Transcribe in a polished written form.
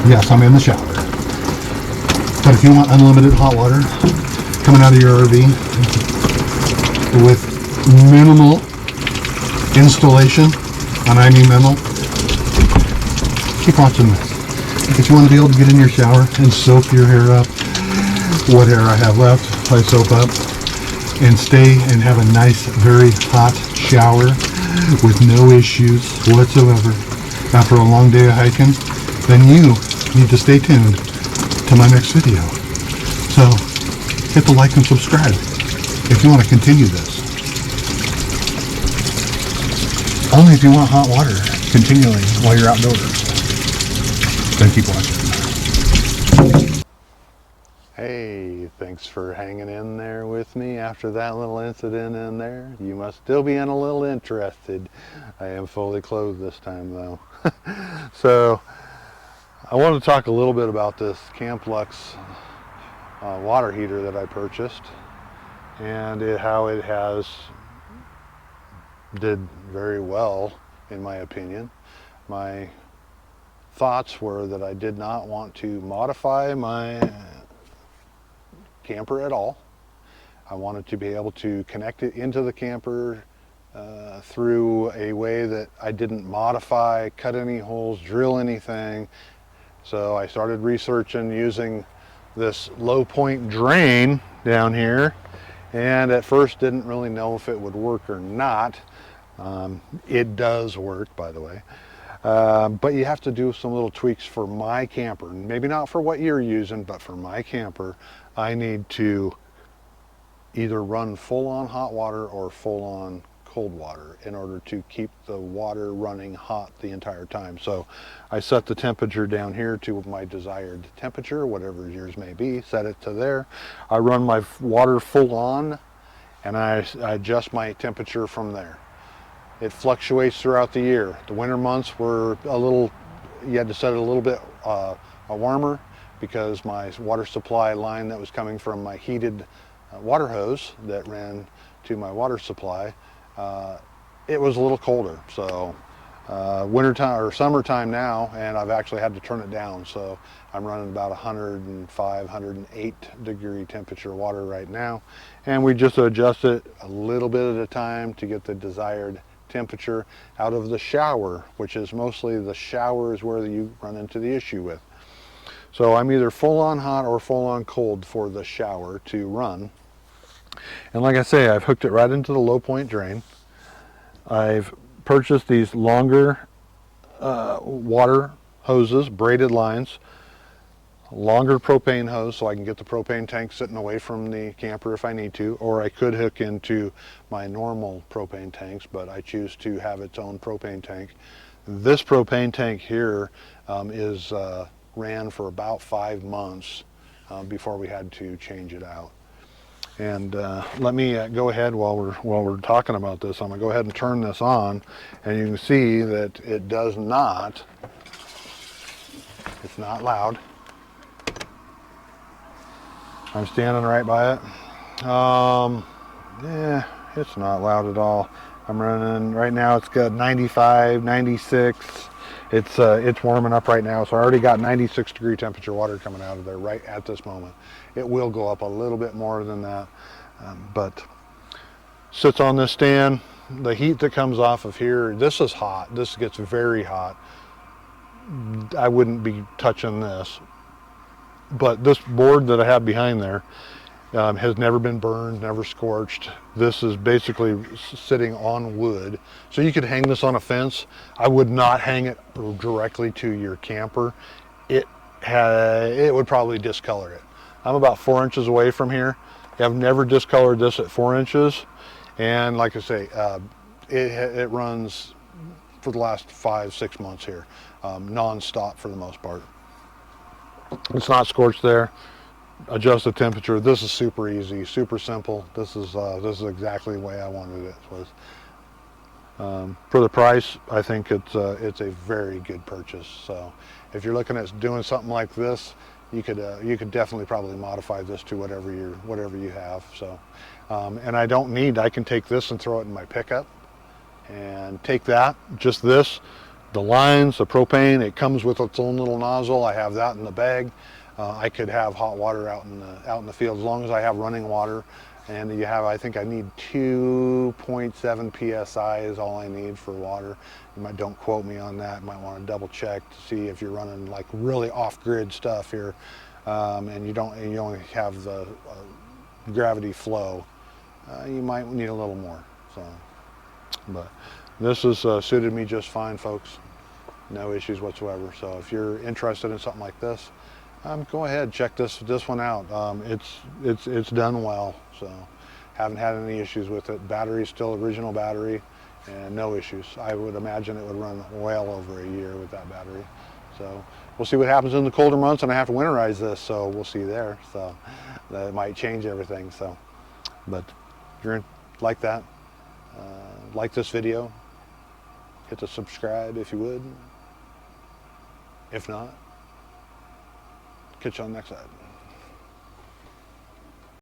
Yes, I'm in the shower. But if you want unlimited hot water coming out of your RV with minimal installation, and I mean minimal, keep watching this. If you want to be able to get in your shower and soak your hair up, what hair I have left, I soak up, and stay and have a nice, very hot shower with no issues whatsoever after a long day of hiking, then you need to stay tuned to my next video. So hit the like and subscribe if you want to continue this. Only if you want hot water continually while you're outdoors. Then keep watching. Hey, thanks for hanging in there with me after that little incident in there. You must still be a little interested. I am fully clothed this time though. So I want to talk a little bit about this Camplux water heater that I purchased, and how it has did very well in my opinion. My thoughts were that I did not want to modify my camper at all. I wanted to be able to connect it into the camper through a way that I didn't modify, cut any holes, drill anything. So I started researching using this low point drain down here, and at first didn't really know if it would work or not. It does work, by the way. But you have to do some little tweaks for my camper. Maybe not for what you're using, but for my camper, I need to either run full on hot water or full on cold water in order to keep the water running hot the entire time. So I set the temperature down here to my desired temperature, whatever yours may be, set it to there. I run my water full on and I adjust my temperature from there. It fluctuates throughout the year. The winter months were a little, you had to set it a little bit warmer because my water supply line that was coming from my heated water hose that ran to my water supply, it was a little colder. So wintertime or summertime now, and I've actually had to turn it down. So I'm running about 105, 108 degree temperature water right now. And we just adjust it a little bit at a time to get the desired temperature out of the shower, which is mostly the shower is where you run into the issue with. So I'm either full on hot or full on cold for the shower to run. And like I say, I've hooked it right into the low point drain. I've purchased these longer water hoses, braided lines, longer propane hose so I can get the propane tank sitting away from the camper if I need to, or I could hook into my normal propane tanks, but I choose to have its own propane tank. This propane tank here ran for about 5 months before we had to change it out. And let me go ahead while we're talking about this. I'm gonna go ahead and turn this on, and you can see that it does not. It's not loud. I'm standing right by it. Yeah, it's not loud at all. I'm running right now. It's got 95, 96. It's warming up right now, so I already got 96 degree temperature water coming out of there right at this moment. It will go up a little bit more than that, but sits on this stand. The heat that comes off of here, this is hot. This gets very hot. I wouldn't be touching this, but this board that I have behind there has never been burned, never scorched. This is basically sitting on wood. So you could hang this on a fence. I would not hang it directly to your camper. It would probably discolor it. I'm about 4 inches away from here. I've never discolored this at 4 inches. And like I say, it runs for the last 5-6 months here, non-stop for the most part. It's not scorched there. Adjust the temperature. This is super easy, super simple. This is exactly the way I wanted it. For the price, I think it's a very good purchase. So if you're looking at doing something like this, you could definitely probably modify this to whatever you have. So and I can take this and throw it in my pickup and take that, just this, the lines, the propane, it comes with its own little nozzle. I have that in the bag. I could have hot water out in the field as long as I have running water. And you have, I think I need 2.7 psi is all I need for water. Don't quote me on that. You might want to double check to see if you're running like really off-grid stuff here, and you only have the gravity flow. You might need a little more. So, but this has suited me just fine, folks. No issues whatsoever. So if you're interested in something like this, go ahead, check this one out. It's done well, so haven't had any issues with it. Battery's still original battery, and no issues. I would imagine it would run well over a year with that battery. So we'll see what happens in the colder months, and I have to winterize this, so we'll see there. So that might change everything. So, but if you're like that, like this video, hit the subscribe if you would. If not, catch you on the next side.